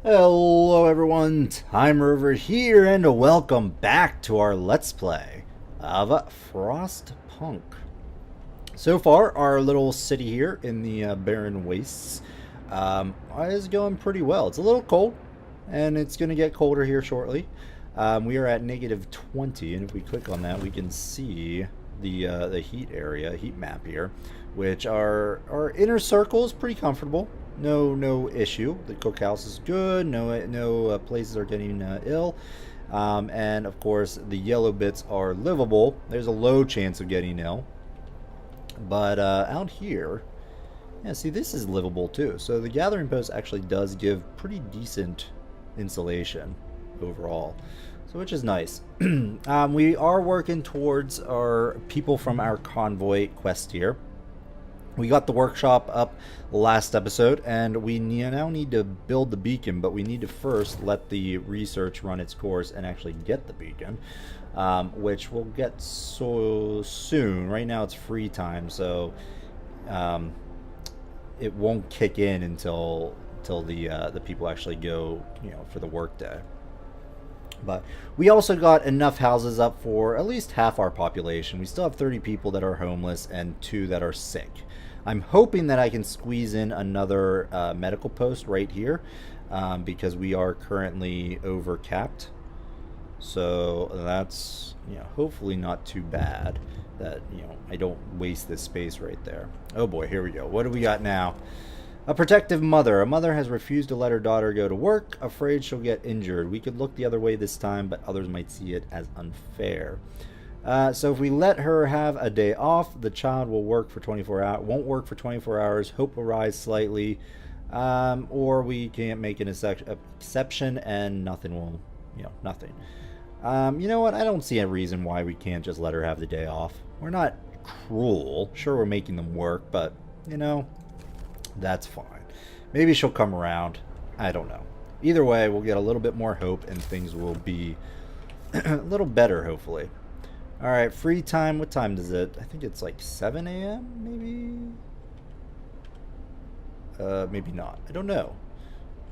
Hello everyone, Tymerover here, and welcome back to our Let's Play of FrostPunk. So far, our little city here in the barren wastes is going pretty well. It's a little cold, and it's going to get colder here shortly. We are at -20, and if we click on that, we can see the heat area, heat map here, which our inner circle is pretty comfortable. No issue. The cookhouse is good. No places are getting ill. And of course, the yellow bits are livable. There's a low chance of getting ill. But out here, yeah, see, this is livable too. So the gathering post actually does give pretty decent insulation overall, so which is nice. We are working towards our people from our convoy quest here. We got the workshop up last episode, and we now need to build the beacon, but we need to first let the research run its course and actually get the beacon, which we'll get so soon. Right now it's free time, so it won't kick in until the people actually go, for the workday. But we also got enough houses up for at least half our population. We still have 30 people that are homeless and 2 that are sick. I'm hoping that I can squeeze in another medical post right here, because we are currently over capped. So that's, hopefully not too bad that, I don't waste this space right there. Oh boy, here we go. What do we got now? A protective mother. A mother has refused to let her daughter go to work, afraid she'll get injured. We could look the other way this time, but others might see it as unfair. So if we let her have a day off, the child will work for 24 hours. Won't work for 24 hours. Hope will rise slightly, or we can't make an exception, and nothing will, nothing. You know what? I don't see a reason why we can't just let her have the day off. We're not cruel. Sure, we're making them work, but that's fine. Maybe she'll come around. I don't know. Either way, we'll get a little bit more hope, and things will be a little better, hopefully. Alright, free time. What time is it? I think it's like 7 a.m. maybe? Maybe not. I don't know.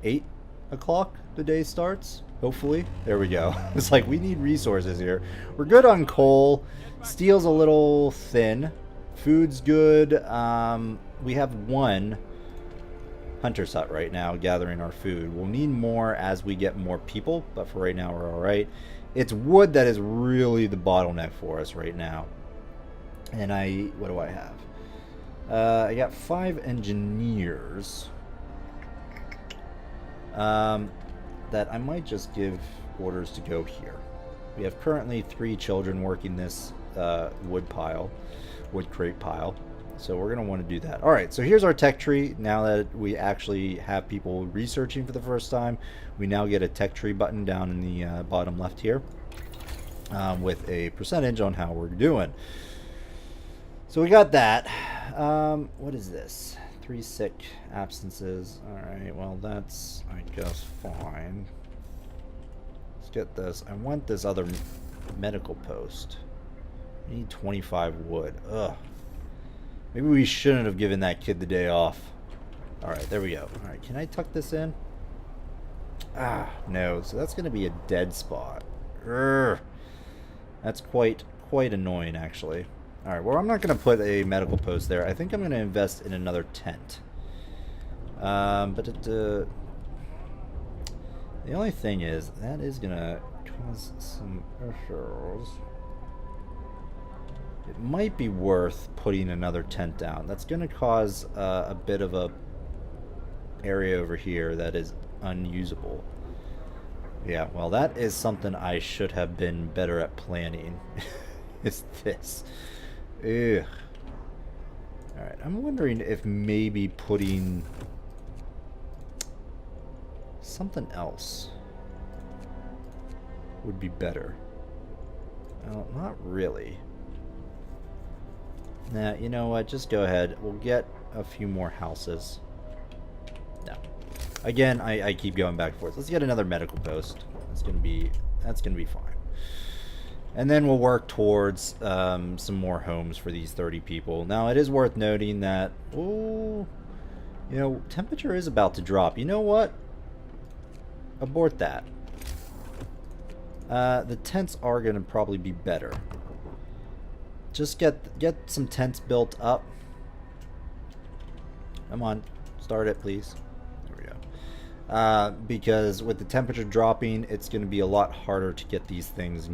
8 o'clock the day starts? Hopefully. There we go. It's like we need resources here. We're good on coal. Steel's a little thin. Food's good. We have 1 hunter's hut right now gathering our food. We'll need more as we get more people, but for right now we're alright. It's wood that is really the bottleneck for us right now. And what do I have? I got 5 engineers that I might just give orders to go here. We have currently 3 children working this wood crate pile. So we're going to want to do that. Alright, so here's our tech tree. Now that we actually have people researching for the first time, we now get a tech tree button down in the bottom left here, with a percentage on how we're doing. So we got that. What is this? 3 sick absences. Alright, well that's, I guess, fine. Let's get this. I want this other medical post. I need 25 wood. Ugh. Maybe we shouldn't have given that kid the day off. Alright, there we go. Alright, can I tuck this in? Ah, no. So that's going to be a dead spot. Urgh. That's quite annoying, actually. Alright, well, I'm not going to put a medical post there. I think I'm going to invest in another tent. But the only thing is, that is going to cause some issues. It might be worth putting another tent down. That's going to cause a bit of a area over here that is unusable. Yeah, well, that is something I should have been better at planning. Is this. Ugh. Alright, I'm wondering if maybe putting something else would be better. Well, not really. Nah, you know what? Just go ahead. We'll get a few more houses. No. Again, I keep going back and forth. Let's get another medical post. That's gonna be fine. And then we'll work towards some more homes for these 30 people. Now, it is worth noting that, temperature is about to drop. You know what? abort that. The tents are going to probably be better. Just get some tents built up. Come on, start it, please. There we go. Because with the temperature dropping, it's going to be a lot harder to get these things,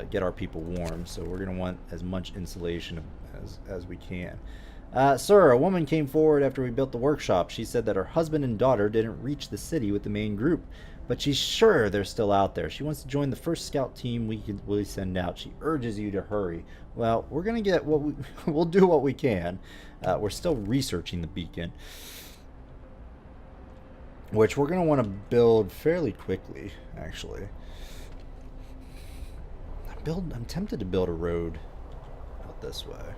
get our people warm. So we're going to want as much insulation as we can. Sir, a woman came forward after we built the workshop. She said that her husband and daughter didn't reach the city with the main group, but she's sure they're still out there. She wants to join the first scout team we send out. She urges you to hurry. Well, we're gonna get what we'll do what we can. We're still researching the beacon, which we're gonna want to build fairly quickly. Actually, I'm tempted to build a road out this way.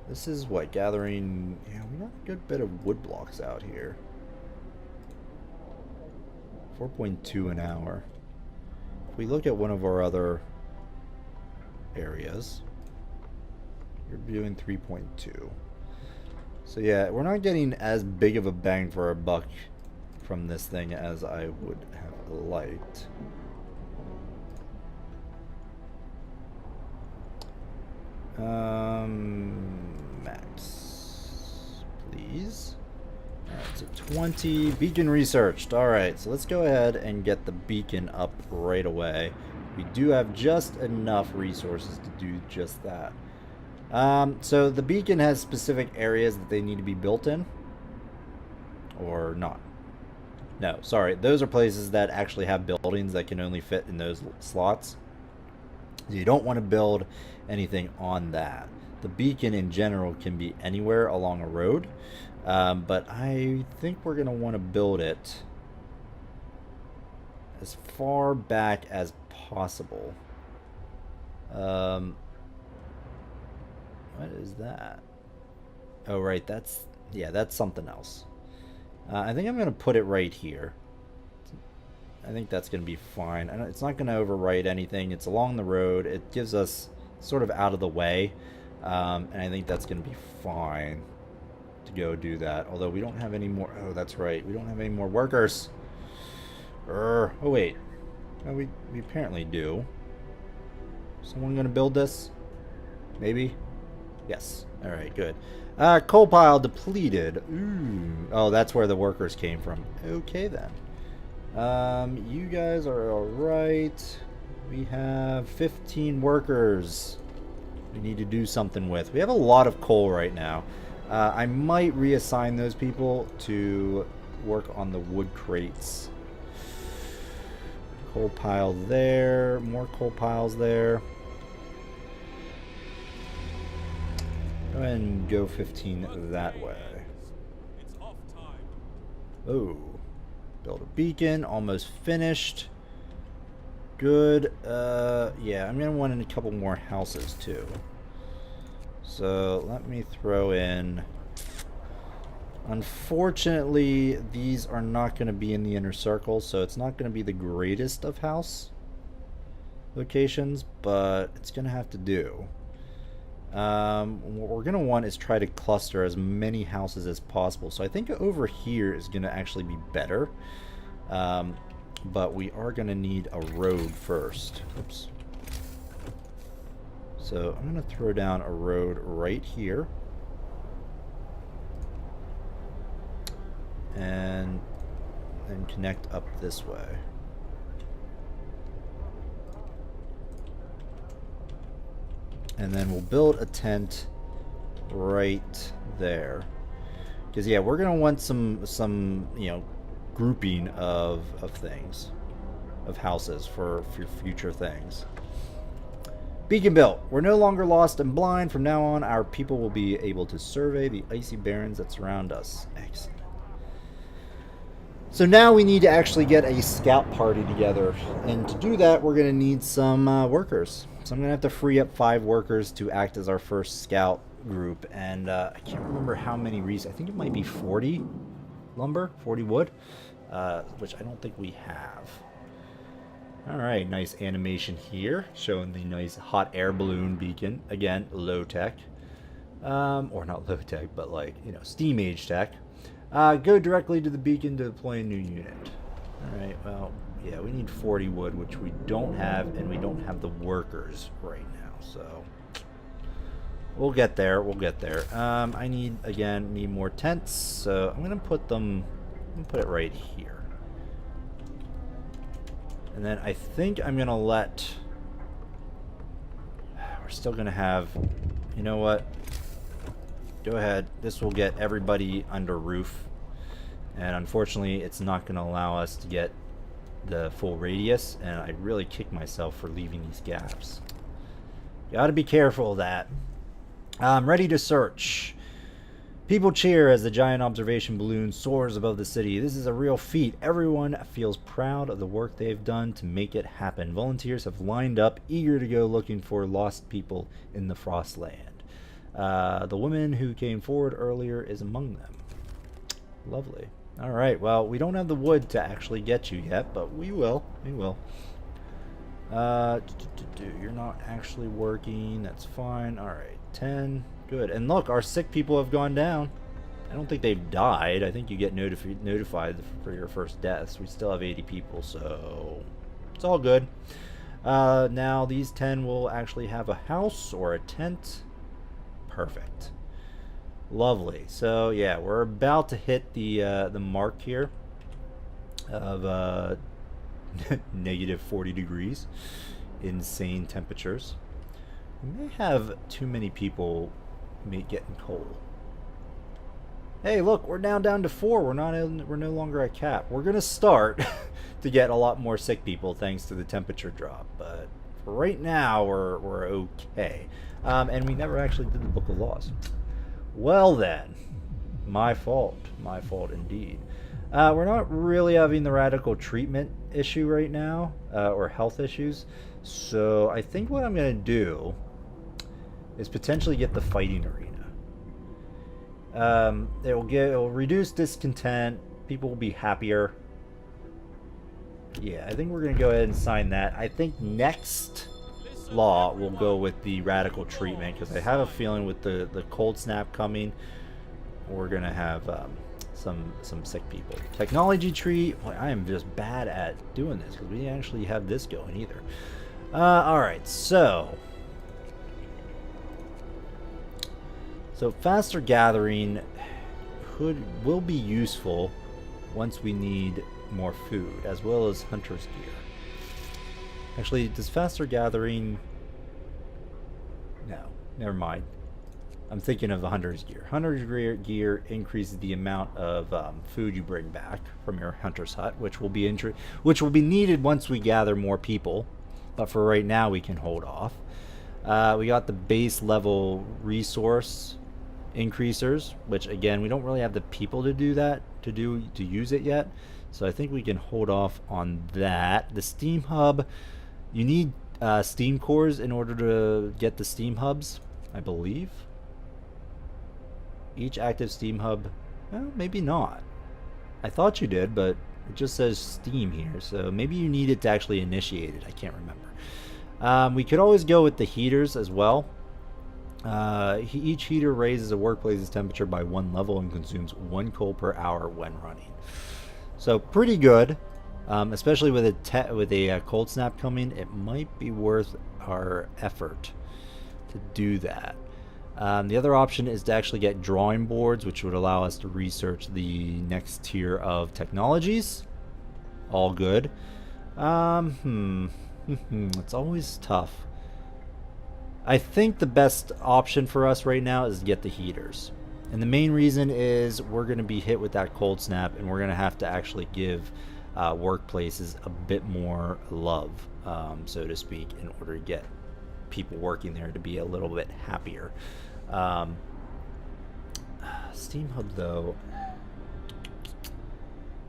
This is what, gathering... Yeah, we got a good bit of wood blocks out here. 4.2 an hour. If we look at one of our other areas, you're viewing 3.2. So yeah, we're not getting as big of a bang for our buck from this thing as I would have liked. Max, please. Alright, so 20. Beacon researched. Alright, so let's go ahead and get the beacon up right away. We do have just enough resources to do just that. So the beacon has specific areas that they need to be built in. Or not. No, sorry. Those are places that actually have buildings that can only fit in those slots. You don't want to build anything on that. The beacon in general can be anywhere along a road, but I think we're going to want to build it as far back as possible. What is that? Oh, right, that's something else. I think I'm going to put it right here. I think that's going to be fine. It's not going to overwrite anything. It's along the road. It gives us sort of out of the way. And I think that's going to be fine to go do that. Although we don't have any more... Oh, that's right. We don't have any more workers. Oh, wait. Oh, we apparently do. Someone going to build this? Maybe? Yes. All right, good. Coal pile depleted. Ooh. Oh, that's where the workers came from. Okay, then. You guys are alright. We have 15 workers we need to do something with. We have a lot of coal right now. I might reassign those people to work on the wood crates. Coal pile there. More coal piles there. Go ahead and go 15 that way. Oh. Build a beacon. Almost finished. Good. Yeah, I'm going to want a couple more houses too. So let me throw in... Unfortunately, these are not going to be in the inner circle, so it's not going to be the greatest of house locations, but it's going to have to do. What we're going to want is try to cluster as many houses as possible. So I think over here is going to actually be better. But we are going to need a road first. Oops. So I'm going to throw down a road right here. And then connect up this way. And then we'll build a tent right there. Because yeah, we're gonna want some grouping of things, of houses for future things. Beacon built. We're no longer lost and blind. From now on, our people will be able to survey the icy barrens that surround us. Excellent. So now we need to actually get a scout party together, and to do that, we're gonna need some workers. So I'm going to have to free up 5 workers to act as our first scout group. And I can't remember how many I think it might be 40 lumber, 40 wood, which I don't think we have. Alright, nice animation here, showing the nice hot air balloon beacon. Again, low tech. Or not low tech, but like, steam age tech. Go directly to the beacon to deploy a new unit. Alright, well, yeah, we need 40 wood, which we don't have, and we don't have the workers right now, so... We'll get there, we'll get there. I need, again, more tents, so I'm gonna put them... I'm gonna put it right here. And then I think I'm gonna let... We're still gonna have... You know what? Go ahead. This will get everybody under roof. And unfortunately, it's not gonna allow us to get the full radius, and I really kick myself for leaving these gaps. Gotta be careful of that. I'm ready to search. People cheer as the giant observation balloon soars above the city. This is a real feat. Everyone feels proud of the work they've done to make it happen. Volunteers have lined up, eager to go looking for lost people in the Frostland. The woman who came forward earlier is among them. Lovely. Alright, well, we don't have the wood to actually get you yet, but we will. We will. You're not actually working. That's fine. Alright, 10. Good. And look, our sick people have gone down. I don't think they've died. I think you get notified for your first deaths. We still have 80 people, so it's all good. Now, these 10 will actually have a house or a tent. Perfect. Lovely. So, yeah, we're about to hit the mark here of negative 40 degrees. Insane temperatures. We may have too many people getting cold. Hey, look, we're down to 4. We're no longer at cap. We're gonna start to get a lot more sick people thanks to the temperature drop, but for right now we're okay. And we never actually did the Book of Laws. Well then, my fault indeed. We're not really having the radical treatment issue right now, or health issues. So I think what I'm gonna do is potentially get the fighting arena. It'll reduce discontent. People will be happier. Yeah, I think we're gonna go ahead and sign that. I think next law will go with the radical treatment, because I have a feeling with the cold snap coming, we're gonna have some sick people. Technology tree. Boy, I am just bad at doing this because we didn't actually have this going either. All right, so faster gathering will be useful once we need more food, as well as hunter's gear. Actually, does faster gathering... No, never mind. I'm thinking of the hunter's gear. Hunter's gear increases the amount of food you bring back from your hunter's hut, which will be needed once we gather more people. But for right now, we can hold off. We got the base level resource increasers, which again, we don't really have the people to do that, to use it yet. So I think we can hold off on that. The steam hub, you need steam cores in order to get the steam hubs, I believe. Each active steam hub, well, maybe not. I thought you did, but it just says steam here, so maybe you need it to actually initiate it. I can't remember. We could always go with the heaters as well. Each heater raises a workplace's temperature by 1 level and consumes 1 coal per hour when running. So pretty good, especially with a cold snap coming. It might be worth our effort to do that. The other option is to actually get drawing boards, which would allow us to research the next tier of technologies. All good. It's always tough. I think the best option for us right now is to get the heaters. And the main reason is we're going to be hit with that cold snap, and we're going to have to actually give workplaces a bit more love, so to speak, in order to get people working there to be a little bit happier. Steam hub, though,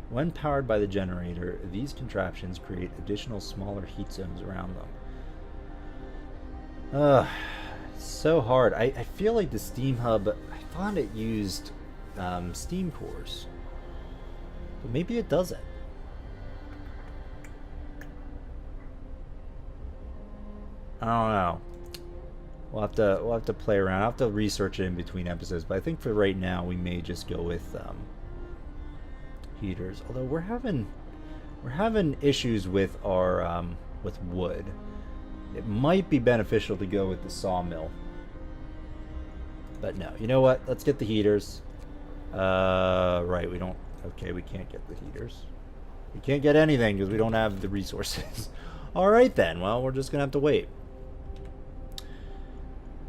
when powered by the generator, these contraptions create additional smaller heat zones around them. It's so hard. I feel like the steam hub, I thought it used steam cores, but maybe it doesn't. I don't know. We'll have to play around. I'll have to research it in between episodes, but I think for right now we may just go with heaters. Although we're having issues with our with wood. It might be beneficial to go with the sawmill. But no, you know what? Let's get the heaters. Right, we don't... Okay, we can't get the heaters. We can't get anything because we don't have the resources. Alright then, well, we're just going to have to wait.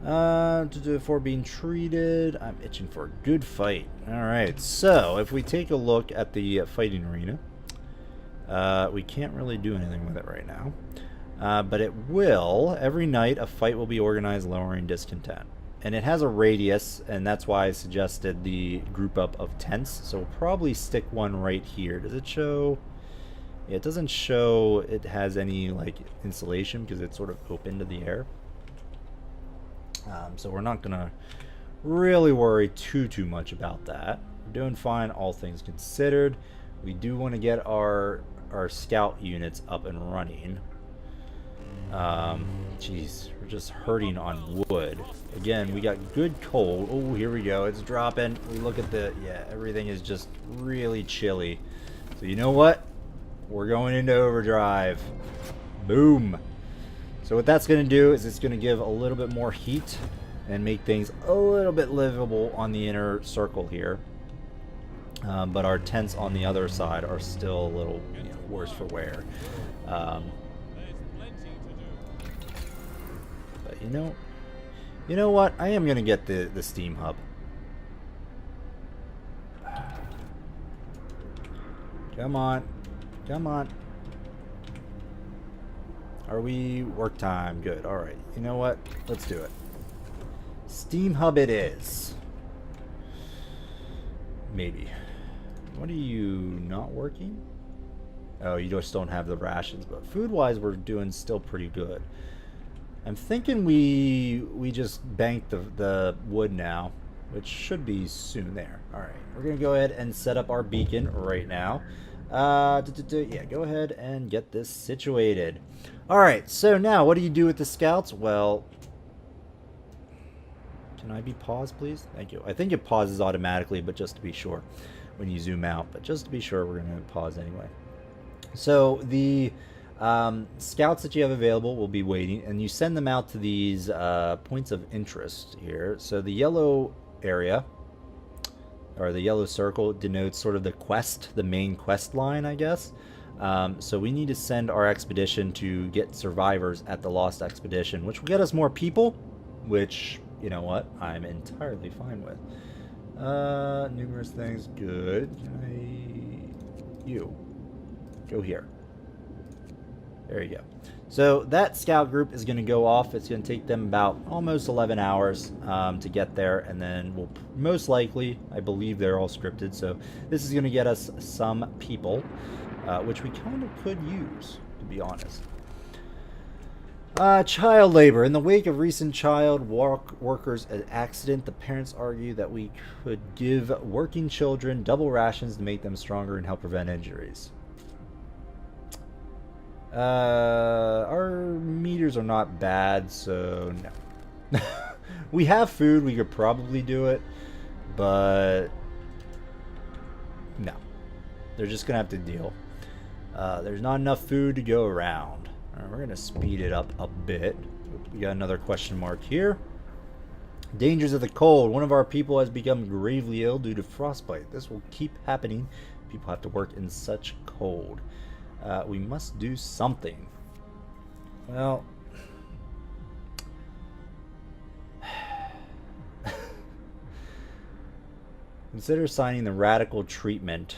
For being treated, I'm itching for a good fight. Alright, so if we take a look at the fighting arena, we can't really do anything with it right now. But it will, every night, a fight will be organized lowering discontent. And it has a radius, and that's why I suggested the group up of tents. So we'll probably stick one right here. Does it show? Yeah, it doesn't show it has any like insulation because it's sort of open to the air. So we're not gonna really worry too much about that. We're doing fine, all things considered. We do want to get our scout units up and running. Jeez, we're just hurting on wood. Again, we got good cold. Oh, here we go. It's dropping. We look at the... Yeah, everything is just really chilly. So you know what? We're going into overdrive. Boom. So what that's going to do is it's going to give a little bit more heat and make things a little bit livable on the inner circle here. But our tents on the other side are still a little worse for wear. But you know what? I am gonna get the steam hub. Come on, come on. Are we work time? Good. All right. You know what? Let's do it. Steam hub it is. Maybe. What are you not working? Oh, you just don't have the rations, but food-wise, we're doing still pretty good. I'm thinking we just bank the wood now, which should be soon there. All right, we're gonna go ahead and set up our beacon right now. Yeah, go ahead and get this situated. All right, so now what do you do with the scouts? Well, can I be paused, please? Thank you. I think it pauses automatically, but just to be sure when you zoom out. But just to be sure, we're gonna pause anyway. So the scouts that you have available will be waiting, and you send them out to these points of interest here. So the yellow area, or the yellow circle, denotes sort of the quest, the main quest line, I guess. So we need to send our expedition to get survivors at the Lost Expedition, which will get us more people, which, you know what, I'm entirely fine with. Numerous things, good. You go here. There you go. So that scout group is going to go off. It's going to take them about almost 11 hours to get there, and then we'll most likely, I believe they're all scripted, so this is going to get us some people, which we kind of could use, to be honest. Child labor. In the wake of recent child workers' accident, the parents argue that we could give working children double rations to make them stronger and help prevent injuries. Our meters are not bad, so no. We have food, we could probably do it, but no. They're just gonna have to deal. There's not enough food to go around. Alright, we're gonna speed it up a bit. We got another question mark here. Dangers of the cold. One of our people has become gravely ill due to frostbite. This will keep happening. People have to work in such cold. We must do something. Well, consider signing the radical treatment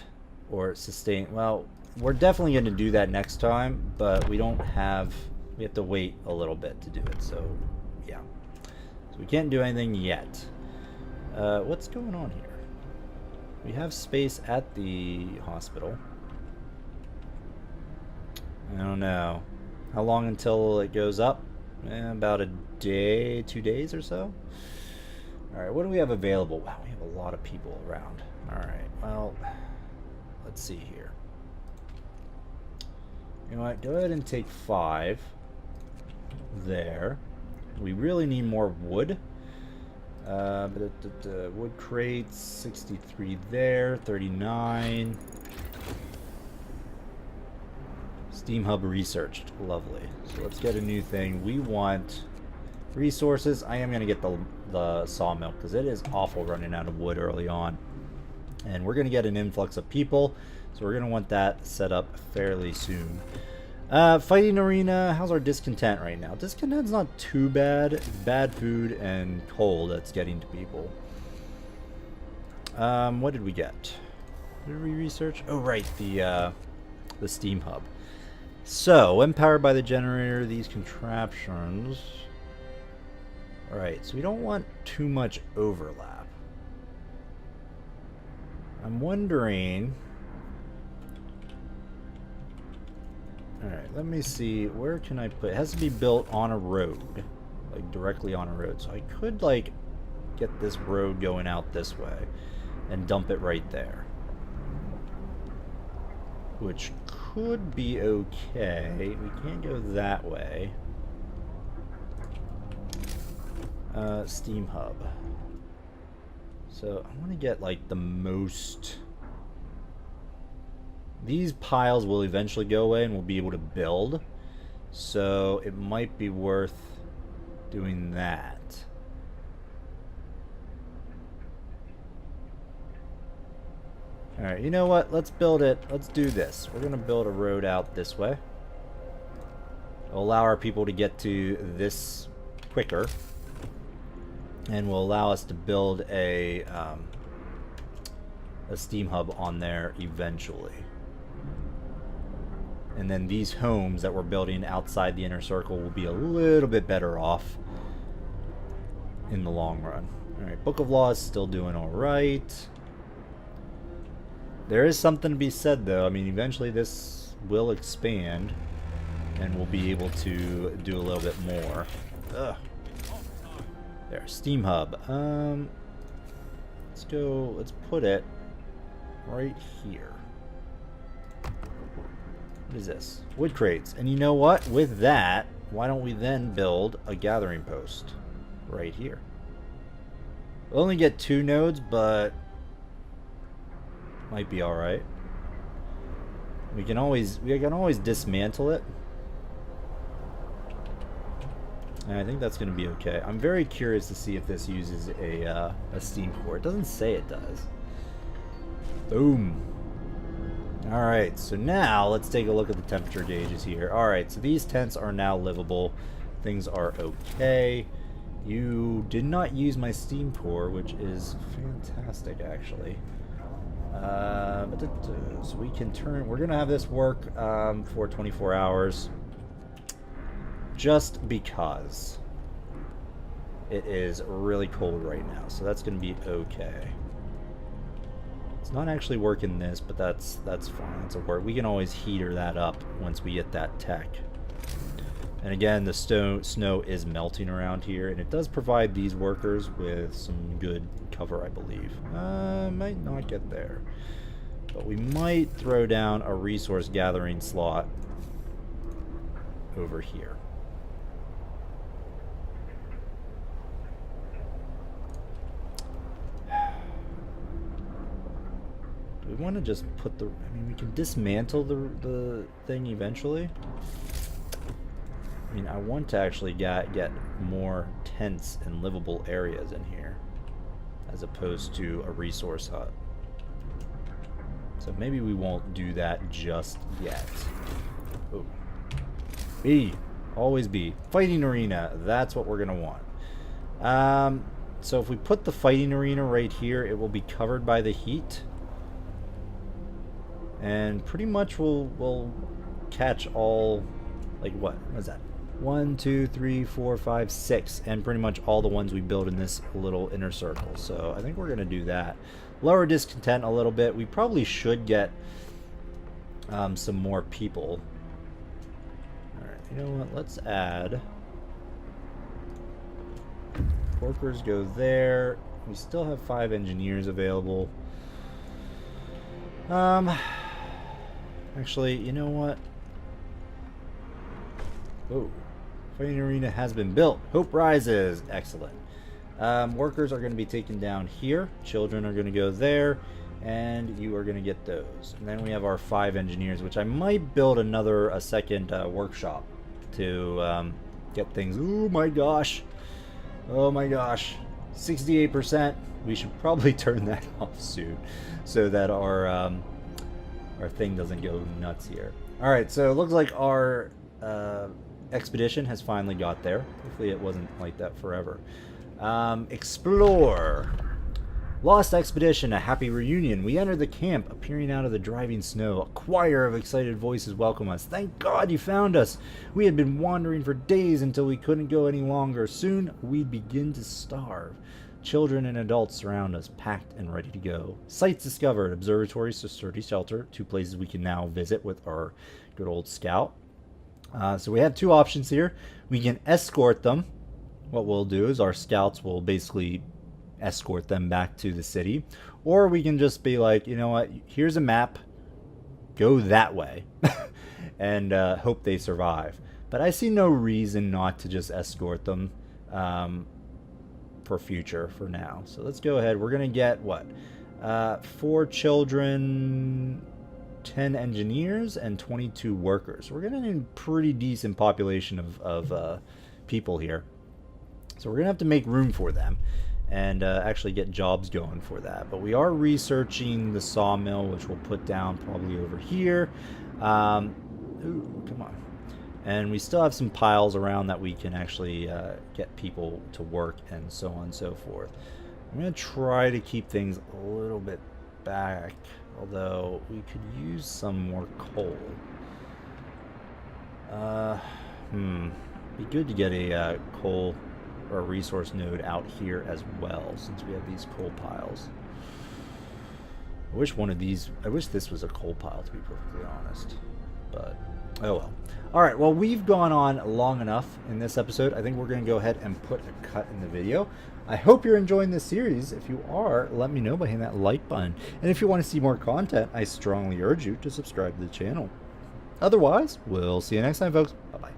or sustain. Well, we're definitely going to do that next time, but we don't have. We have to wait a little bit to do it. So, yeah. So we can't do anything yet. What's going on here? We have space at the hospital. I don't know. How long until it goes up? About a day, 2 days or so. Alright, what do we have available? Wow, we have a lot of people around. Alright, well, let's see here. You know what? Go ahead and take 5 there. We really need more wood. Wood crates, 63 there, 39. Steam Hub researched. Lovely. So let's get a new thing. We want resources. I am going to get the sawmill because it is awful running out of wood early on. And we're going to get an influx of people. So we're going to want that set up fairly soon. Fighting arena. How's our discontent right now? Discontent's not too bad. It's bad food and coal that's getting to people. What did we get? Did we research? Oh, right. The Steam Hub. So, when powered by the generator, these contraptions... Alright, so we don't want too much overlap. I'm wondering... Alright, let me see. Where can I put... It has to be built on a road. Like, directly on a road. So I could, like, get this road going out this way. And dump it right there. Which could be okay. We can't go that way. Steam Hub. So I want to get like the most... These piles will eventually go away and we'll be able to build. So it might be worth doing that. Alright, you know what? Let's build it. Let's do this. We're going to build a road out this way. It'll allow our people to get to this quicker. And will allow us to build a steam hub on there eventually. And then these homes that we're building outside the inner circle will be a little bit better off in the long run. Alright, Book of Law is still doing alright. There is something to be said, though. I mean, eventually this will expand, and we'll be able to do a little bit more. Ugh. There, Steam Hub. Let's go. Let's put it right here. What is this? Wood crates. And you know what? With that, why don't we then build a gathering post right here? We'll only get 2 nodes, but might be all right. We can always dismantle it, and I think that's going to be okay. I'm very curious to see if this uses a steam core. It doesn't say it does. Boom. All right, so now let's take a look at the temperature gauges here. All right, so these tents are now livable. Things are okay. You did not use my steam core, which is fantastic, actually. So we can turn... We're going to have this work for 24 hours. Just because it is really cold right now. So that's going to be okay. It's not actually working this, but that's fine. It's a work. We can always heater that up once we get that tech. And again, the snow is melting around here, and it does provide these workers with some good cover, I believe. Might not get there, but we might throw down a resource gathering slot over here. Do we want to just put the... I mean, we can dismantle the thing eventually. I mean, I want to actually get more tents and livable areas in here, as opposed to a resource hut. So maybe we won't do that just yet. Oh. B. Always B. Fighting arena. That's what we're going to want. So if we put the fighting arena right here, it will be covered by the heat. And pretty much we'll catch all... Like what is that? 1, 2, 3, 4, 5, 6, and pretty much all the ones we build in this little inner circle. So I think we're going to do that. Lower discontent a little bit. We probably should get some more people. Alright, you know what? Let's add... Workers go there. We still have 5 engineers available. Actually, you know what? Oh. Fighting arena has been built. Hope rises. Excellent. Workers are going to be taken down here. Children are going to go there. and you are going to get those. And then we have our 5 engineers, which I might build a second workshop to get things. Oh my gosh, 68%. We should probably turn that off soon so that our thing doesn't go nuts here. All right, so it looks like our expedition has finally got there. Hopefully it wasn't like that forever. Explore. Lost expedition, a happy reunion. We entered the camp, appearing out of the driving snow. A choir of excited voices welcome us. Thank God you found us. We had been wandering for days until we couldn't go any longer. Soon we'd begin to starve. Children and adults surround us, packed and ready to go. Sites discovered, observatory, sturdy shelter, 2 places we can now visit with our good old scout. So we have 2 options here. We can escort them. What we'll do is our scouts will basically escort them back to the city, or we can just be like, you know what, here's a map, go that way, and hope they survive. But I see no reason not to just escort them for now. So let's go ahead. We're gonna get what, 4 children, 10 engineers, and 22 workers. We're gonna need a pretty decent population of people here, so we're gonna have to make room for them and actually get jobs going for that. But we are researching the sawmill, which we'll put down probably over here. Ooh, come on. And we still have some piles around that we can actually get people to work and so on and so forth. I'm going to try to keep things a little bit back, although we could use some more coal. Be good to get a coal or a resource node out here as well, since we have these coal piles. I wish this was a coal pile, to be perfectly honest, but oh well. Alright, well, we've gone on long enough in this episode. I think we're going to go ahead and put a cut in the video. I hope you're enjoying this series. If you are, let me know by hitting that like button. And if you want to see more content, I strongly urge you to subscribe to the channel. Otherwise, we'll see you next time, folks. Bye-bye.